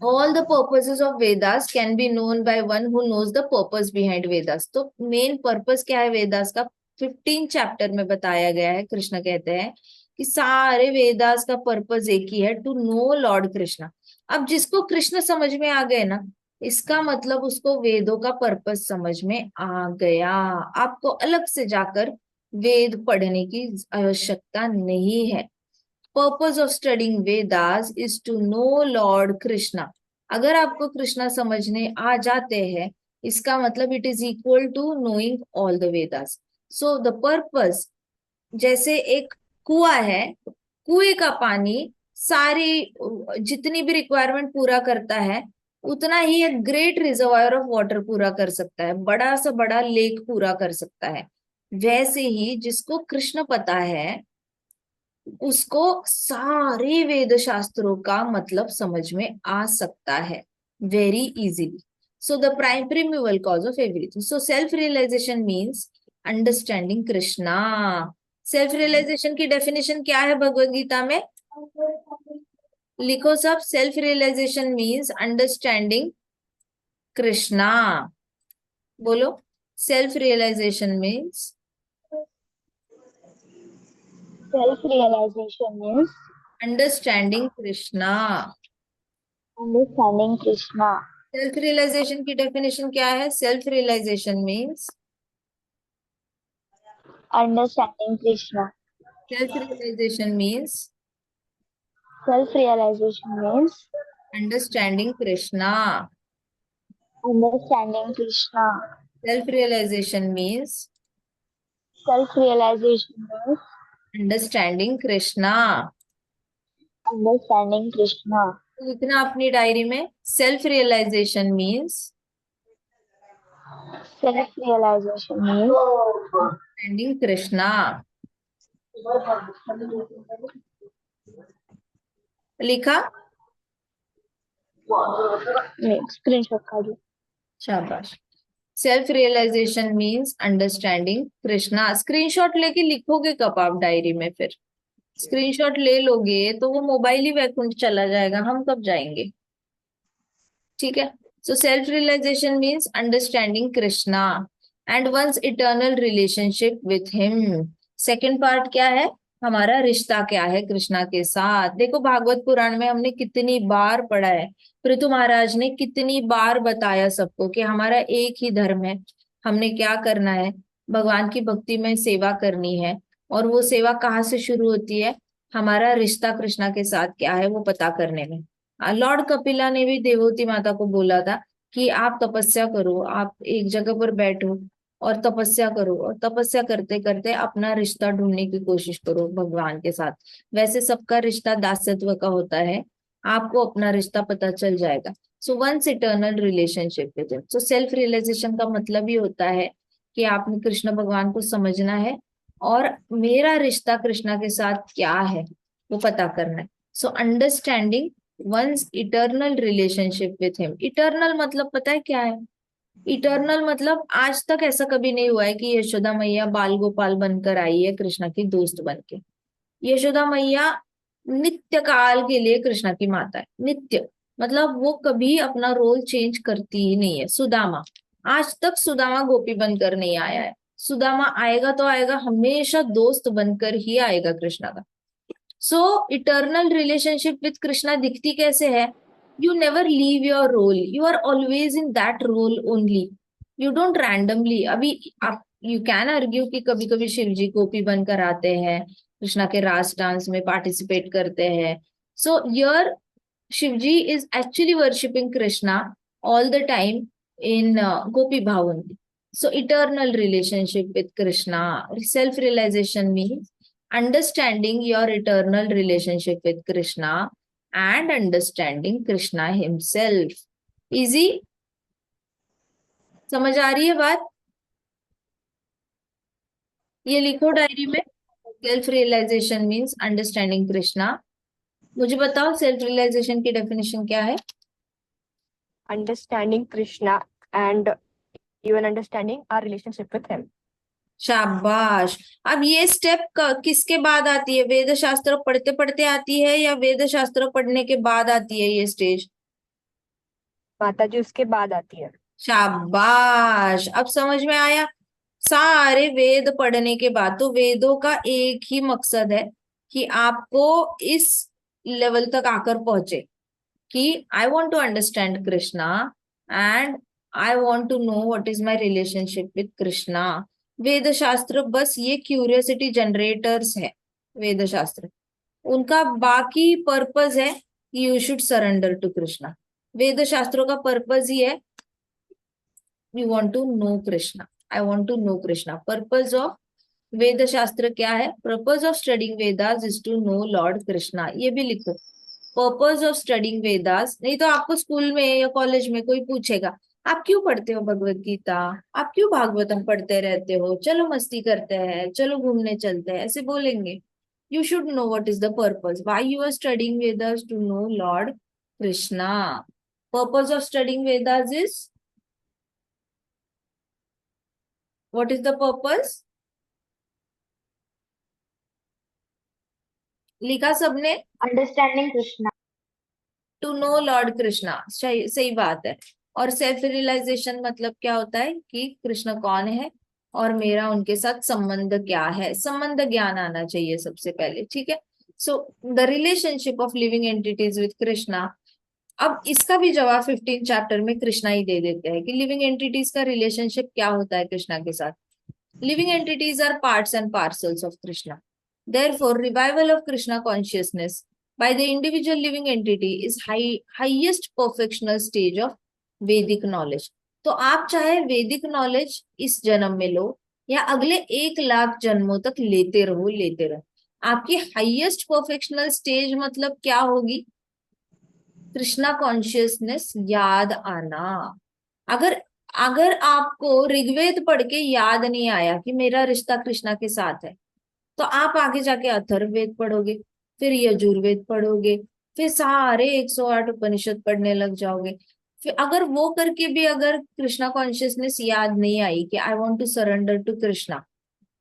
all the purposes of Vedas can be known by one who knows the purpose behind Vedas। तो मेन पर्पस क्या है वेदास का 15 चैप्टर में बताया गया है। कृष्ण कहते हैं कि सारे वेदास का पर्पस एक ही है, टू नो लॉर्ड कृष्णा। अब जिसको कृष्ण समझ में आ गए ना, इसका मतलब उसको वेदों का पर्पस समझ में आ गया। आपको अलग से जाकर वेद पढ़ने की आवश्यकता नहीं है। Purpose of studying Vedas is to know Lord Krishna. अगर आपको कृष्णा समझने आ जाते हैं, इसका मतलब it is equal to knowing all the Vedas. So the purpose, जैसे एक कुआं है, कुएं का पानी सारी जितनी भी रिक्वायरमेंट पूरा करता है, उतना ही एक ग्रेट रिजर्वायर ऑफ वाटर पूरा कर सकता है, बड़ा सा बड़ा लेक पूरा कर सकता है। वैसे ही जिसको कृष्ण पता है उसको सारे वेद शास्त्रों का मतलब समझ में आ सकता है very easily. So the primary cause of everything. So self realization means understanding Krishna. Self realization की डेफिनेशन क्या है भगवद गीता में? लिखो सब। Self realization means understanding Krishna. बोलो। Self realization means Self-realization means understanding Krishna. understanding Krishna. Self realization की डेफिनेशन क्या है? Self realization means Understanding Krishna. Self realization means Self-realization means understanding Krishna. understanding Krishna. Self realization means Self-realization means understanding Krishna. understanding Krishna. लिखना अपनी डायरी में, self realization means Self-realization means understanding Krishna. लिखा? screenshot कर लो. शाबाश। Self realization means understanding Krishna. Screenshot लेके लिखोगे कब आप डायरी में? फिर स्क्रीनशॉट ले लोगे तो वो मोबाइल ही वैकुंठ चला जाएगा, हम कब जाएंगे? ठीक है। So self realization means understanding Krishna and one's eternal relationship with him. Second part क्या है? हमारा रिश्ता क्या है कृष्णा के साथ। देखो भागवत पुराण में हमने कितनी बार पढ़ा है, पृथु महाराज ने कितनी बार बताया सबको कि हमारा एक ही धर्म है, हमने क्या करना है, भगवान की भक्ति में सेवा करनी है। और वो सेवा कहाँ से शुरू होती है? हमारा रिश्ता कृष्णा के साथ क्या है वो पता करने में। लॉर्ड कपिला ने भी देवहूति माता को बोला था कि आप तपस्या करो, आप एक जगह पर बैठो और तपस्या करो, और तपस्या करते करते अपना रिश्ता ढूंढने की कोशिश करो भगवान के साथ। वैसे सबका रिश्ता दासत्व का होता है, आपको अपना रिश्ता पता चल जाएगा। So one's eternal relationship with him. So self realization का मतलब ही होता है कि आपने कृष्ण भगवान को समझना है और मेरा रिश्ता कृष्णा के साथ क्या है वो पता करना है। So understanding one's eternal relationship with him. Eternal मतलब पता है क्या है? इटर्नल मतलब आज तक ऐसा कभी नहीं हुआ है कि यशोदा मैया बाल गोपाल बनकर आई है कृष्णा की दोस्त बनके। यशोदा मैया नित्य काल के लिए कृष्णा की माता है। नित्य मतलब वो कभी अपना रोल चेंज करती ही नहीं है। सुदामा, आज तक सुदामा गोपी बनकर नहीं आया है। सुदामा आएगा तो आएगा, हमेशा दोस्त बनकर ही आएगा कृष्णा का। So eternal relationship with Krishna दिखती कैसे है? You never leave your role, you are always in that role only, you don't randomly. अभी आप यू कैन आर्ग्यू कि कभी कभी शिव जी गोपी बनकर आते हैं, कृष्णा के रास डांस में पार्टिसिपेट करते हैं. So here Shivji is actually worshipping Krishna all the time in Gopi Bhavan. So eternal relationship with Krishna. Self-realization means understanding your eternal relationship with Krishna and understanding Krishna himself. Easy? समझ आ रही है बात? ये लिखो diary में. Self realization means understanding Krishna. मुझे बताओ self realization की डेफिनेशन क्या है? Understanding Krishna and even understanding our relationship with him. शाबाश. अब ये स्टेप किसके बाद आती है? वेद शास्त्र पढ़ते पढ़ते आती है या वेद शास्त्र पढ़ने के बाद आती है ये स्टेज? माता जी उसके बाद आती है. शाबाश. अब समझ में आया. सारे वेद पढ़ने के बाद. तो वेदों का एक ही मकसद है कि आपको इस लेवल तक आकर पहुंचे कि I want to understand Krishna and I want to know what is my relationship with Krishna. वेद शास्त्र बस ये क्यूरियोसिटी जनरेटर्स है. वेद शास्त्र उनका बाकी पर्पज है you should surrender to Krishna. वेद शास्त्रों का पर्पज ही है you want to know Krishna. I want to know Krishna. Purpose of वेद शास्त्र क्या है? Purpose of studying Vedas is to know Lord Krishna. ये भी लिखो. Purpose of studying Vedas. नहीं तो आपको स्कूल में या कॉलेज में कोई पूछेगा आप क्यों पढ़ते हो भगवत गीता, आप क्यों भागवतम पढ़ते रहते हो, चलो मस्ती करते हैं, चलो घूमने चलते हैं, ऐसे बोलेंगे. You should know what is the purpose. Why you are studying Vedas? To know Lord Krishna. Purpose of studying Vedas is what is the purpose? लिखा सबने? Understanding Krishna. To know Lord Krishna. सही बात है. और सेल्फ रियलाइजेशन मतलब क्या होता है कि कृष्ण कौन है और मेरा उनके साथ संबंध क्या है. संबंध ज्ञान आना चाहिए सबसे पहले. ठीक है. So the relationship of living entities with Krishna. अब इसका भी जवाब 15 चैप्टर में कृष्णा ही दे देते हैं कि लिविंग एंटिटीज का रिलेशनशिप क्या होता है कृष्णा के साथ. Living entities are parts and parcels of Krishna. Therefore, revival of Krishna consciousness by the individual living entity is highest perfectional stage of Vedic knowledge. तो आप चाहे वैदिक नॉलेज इस जन्म में लो या अगले 1,00,000 जन्मों तक लेते रहो. आपकी हाईएस्ट परफेक्शनल स्टेज मतलब क्या होगी? कृष्णा कॉन्शियसनेस याद आना. अगर आपको ऋग्वेद पढ़ के याद नहीं आया कि मेरा रिश्ता कृष्णा के साथ है तो आप आगे जाके अथर्ववेद पढ़ोगे, फिर यजुर्वेद पढ़ोगे, फिर सारे 108 उपनिषद पढ़ने लग जाओगे. फिर अगर वो करके भी अगर कृष्णा कॉन्शियसनेस याद नहीं आई कि I want to surrender to Krishna,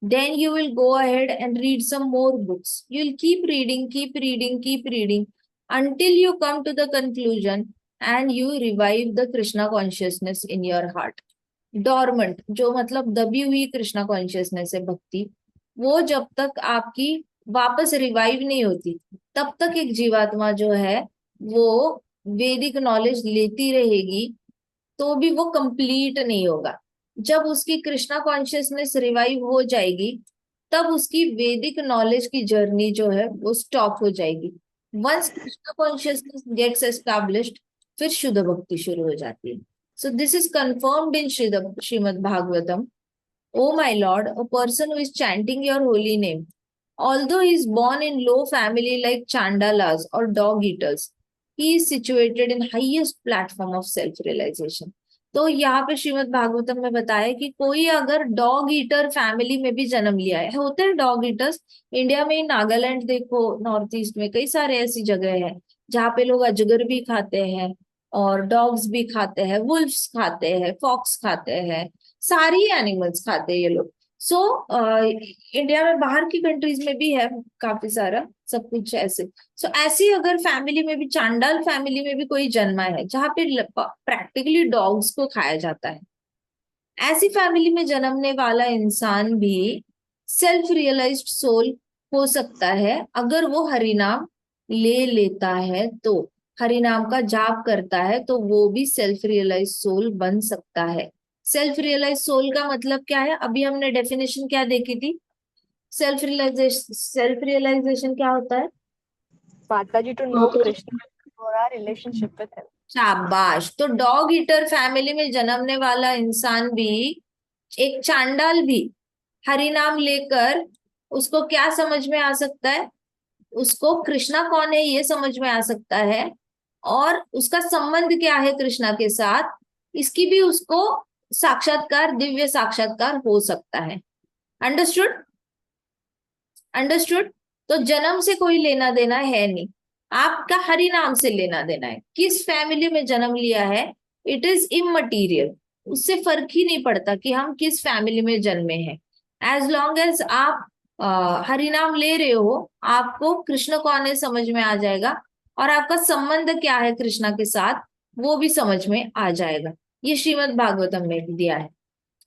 then you will go ahead and read some more books. You'll keep reading until you come to the conclusion and you revive the Krishna consciousness in your heart. Dormant, जो मतलब दबी हुई Krishna consciousness है भक्ति, वो जब तक आपकी वापस रिवाइव नहीं होती तब तक एक जीवात्मा जो है वो वैदिक नॉलेज लेती रहेगी तो भी वो कंप्लीट नहीं होगा. जब उसकी कृष्णा कॉन्शियसनेस रिवाइव हो जाएगी तब उसकी वैदिक नॉलेज की जर्नी जो है वो स्टॉप हो जाएगी. Once Krishna consciousness gets established फिर शुद्ध भक्ति शुरू हो जाती है. So this is confirmed in Srimad Bhagavatam. O my Lord, a person who is chanting your holy name, although he is born in low family like Chandalas or dog eaters, he is situated in highest platform of self-realization. तो यहाँ पे श्रीमद् भागवतम में बताया कि कोई अगर dog eater family में भी जन्म लिया है, होते हैं डॉग ईटर्स इंडिया में. नागालैंड देखो, नॉर्थ ईस्ट में कई सारे ऐसी जगह है जहाँ पे लोग अजगर भी खाते हैं और डॉग्स भी खाते हैं, वुल्फ्स खाते हैं, फॉक्स खाते हैं, सारी एनिमल्स खाते हैं ये लोग. सो इंडिया में बाहर की कंट्रीज में भी है काफी सारा सब कुछ ऐसे. सो ऐसी अगर फैमिली में भी, चांडाल फैमिली में भी कोई जन्मा है जहाँ पे प्रैक्टिकली डॉग्स को खाया जाता है, ऐसी फैमिली में जन्मने वाला इंसान भी सेल्फ रियलाइज्ड सोल हो सकता है अगर वो हरिनाम ले लेता है. तो हरिनाम का जाप करता है तो वो भी सेल्फ रियलाइज्ड सोल बन सकता है. सेल्फ रियलाइज सोल का मतलब क्या है? अभी हमने डेफिनेशन क्या देखी थी? सेल्फ रियलाइजेशन क्या होता है? Mataji, to know Krishna for our relationship with him. शाबाश। तो डॉग ईटर फैमिली में जन्मने वाला इंसान भी, एक चांडाल भी, हरि नाम लेकर उसको क्या समझ में आ सकता है? उसको कृष्णा कौन है ये समझ में आ सकता है, और उसका संबंध क्या है कृष्णा के साथ, इसकी भी उसको साक्षात्कार, दिव्य साक्षात्कार हो सकता है। अंडरस्टूड? अंडरस्टूड? तो जन्म से कोई लेना देना है नहीं, आपका हरि नाम से लेना देना है। किस फैमिली में जन्म लिया है, इट इज इममटीरियल, उससे फर्क ही नहीं पड़ता कि हम किस फैमिली में जन्मे हैं। एज लॉन्ग एज आप हरि नाम ले रहे हो, आपको कृष्ण कौन है समझ में आ जाएगा, और आपका संबंध क्या है कृष्णा के साथ वो भी समझ में आ जाएगा। ये श्रीमद् भागवतम में दिया है।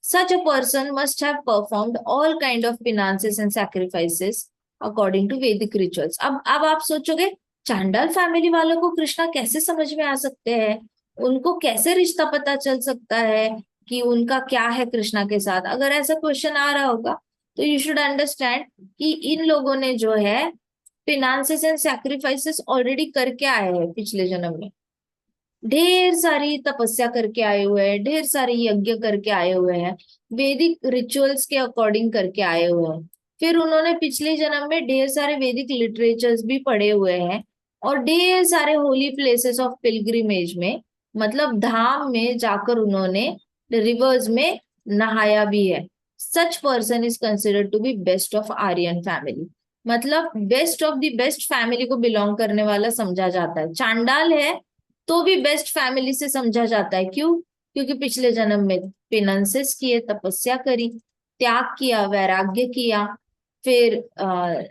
Such a person must have performed all kind of penances and sacrifices according to Vedic rituals. अब आप सोचोगे चांडाल फैमिली वालों को कृष्णा कैसे समझ में आ सकते हैं, उनको कैसे रिश्ता पता चल सकता है कि उनका क्या है कृष्णा के साथ? अगर ऐसा क्वेश्चन आ रहा होगा तो यू शुड अंडरस्टैंड कि इन लोगों ने जो है पिनांसेस एंड सैक्रिफाइसेस ऑलरेडी करके आए हैं पिछले जन्म में, ढेर सारी तपस्या करके आए हुए हैं, ढेर सारे यज्ञ करके आए हुए हैं, वैदिक रिचुअल्स के अकॉर्डिंग करके आए हुए हैं। फिर उन्होंने पिछले जन्म में ढेर सारे वैदिक लिटरेचर्स भी पढ़े हुए हैं, और ढेर सारे होली प्लेसेस ऑफ पिलग्रिमेज में, मतलब धाम में जाकर उन्होंने रिवर्स में नहाया भी है। Such person is considered to be best of Aryan family, मतलब best of the best family को बिलोंग करने वाला समझा जाता है। चांडाल है तो भी बेस्ट फैमिली से समझा जाता है। क्यों? क्योंकि पिछले जन्म में पेनेंसेस किए, तपस्या करी, त्याग किया, वैराग्य किया, फिर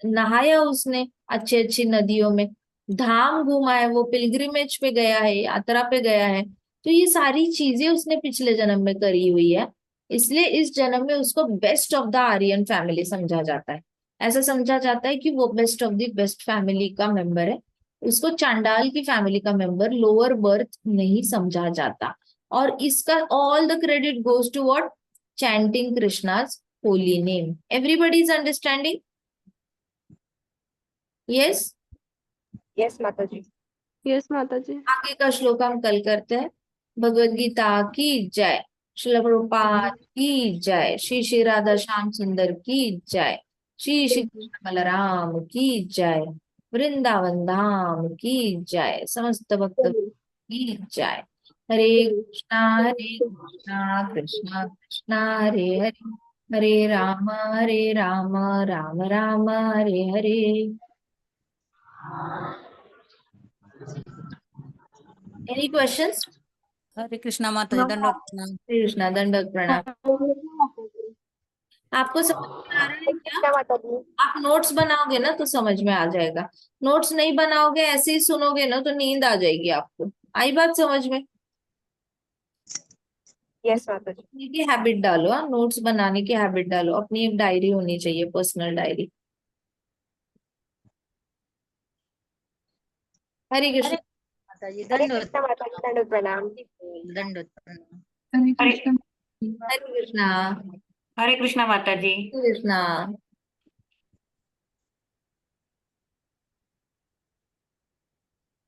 नहाया उसने अच्छी अच्छी नदियों में, धाम घुमाए, वो पिलग्रिमेज पे गया है, यात्रा पे गया है, तो ये सारी चीजें उसने पिछले जन्म में करी हुई है, इसलिए इस जन्म में उसको best of the Aryan family समझा जाता है। ऐसा समझा जाता है कि वो best of the best family का मेंबर है, उसको चांडाल की फैमिली का मेंबर, लोअर बर्थ नहीं समझा जाता। और इसका all the credit goes to what? Chanting Krishna's holy name. Everybody is understanding? Yes? Yes, Mataji. Yes Mata ji. आगे का श्लोक हम कल करते हैं। भगवद गीता की जय, श्रील प्रभुपाद की जय, श्री श्री राधा श्याम सुंदर की जय, श्री श्री कृष्ण बलराम की जय, वृंदावन धाम की जय, समस्त भक्त की जय। हरे कृष्णा कृष्णा कृष्णा हरे हरे, हरे राम राम राम हरे हरे। Any questions? हरे कृष्णा माता जी, दंडवत प्रणाम। हरे कृष्णा, दंडवत प्रणाम। आपको समझ में आ रहा है क्या? Krishna Mataji. आप नोट्स बनाओगे ना तो समझ में आ जाएगा, नोट्स नहीं बनाओगे ऐसे ही सुनोगे ना तो नींद आ जाएगी आपको। आई बात समझ में? Yes, Mataji. की हैबिट डालो, हाँ, नोट्स बनाने की हैबिट डालो, अपनी एक डायरी होनी चाहिए, पर्सनल डायरी। हरे कृष्ण माता जी, Hare दंडवत Krishna Mataji, Dandavat Pranam. दंडवत प्रणाम। हरे कृष्णा, हरे कृष्णा माता जी। हरे कृष्णा।